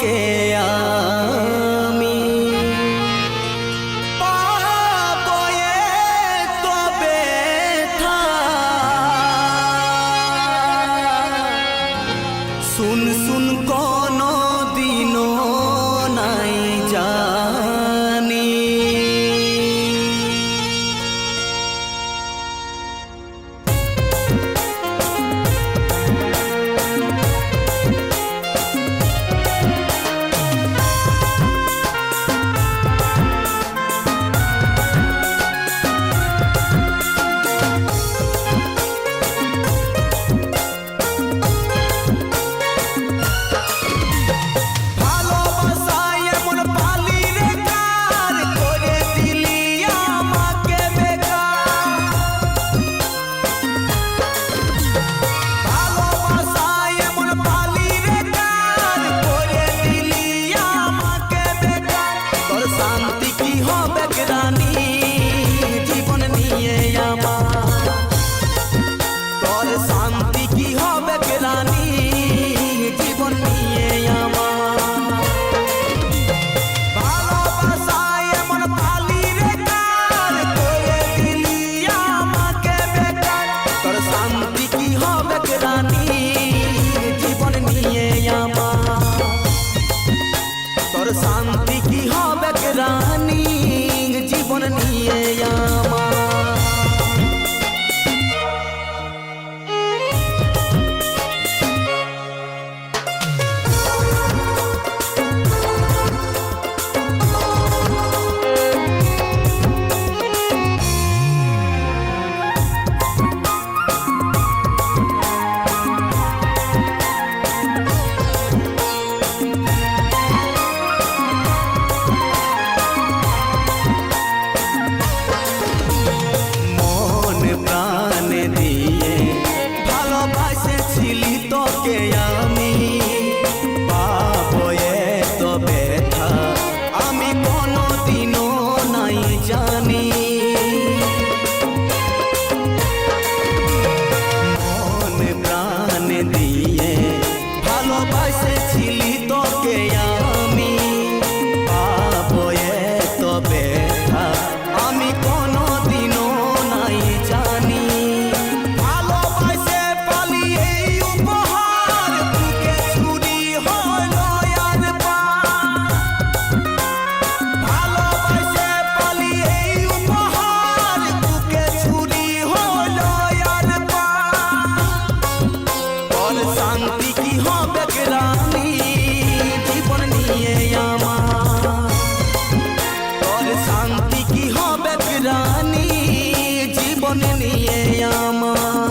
তোকে আমি পাবয়ে তবে শুন শুন কোনো দিনও নাই জানি শান্তি কি হবে রানী জীবন নিয়ে আমার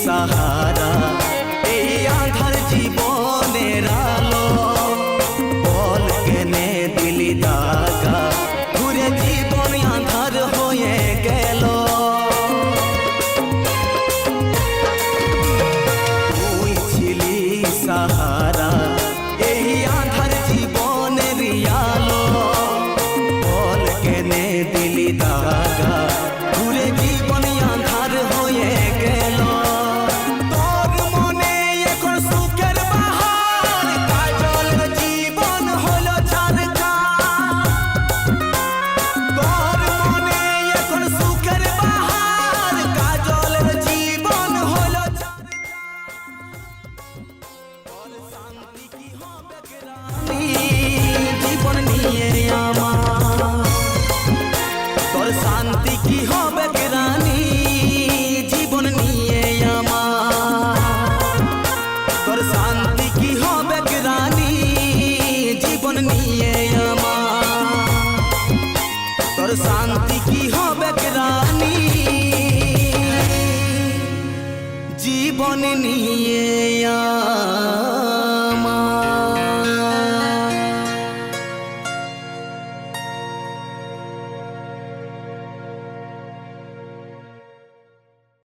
सहारा आधार जीवन आलो बल केने दिली दागा घुरे जीवन आधार हो गेल तुई छिली सहारा आधार जीवन आलो बल केने दिली दागा घुरे जीवन आधार हो गेल জীবন নিয়ে আমার তোর শান্তি কি হবে রানী জীবন নিয়ে আমার তোর শান্তি কি হবে রানী জীবন নিয়ে আমার তোর শান্তি কি হবে রানী জীবন নিয়ে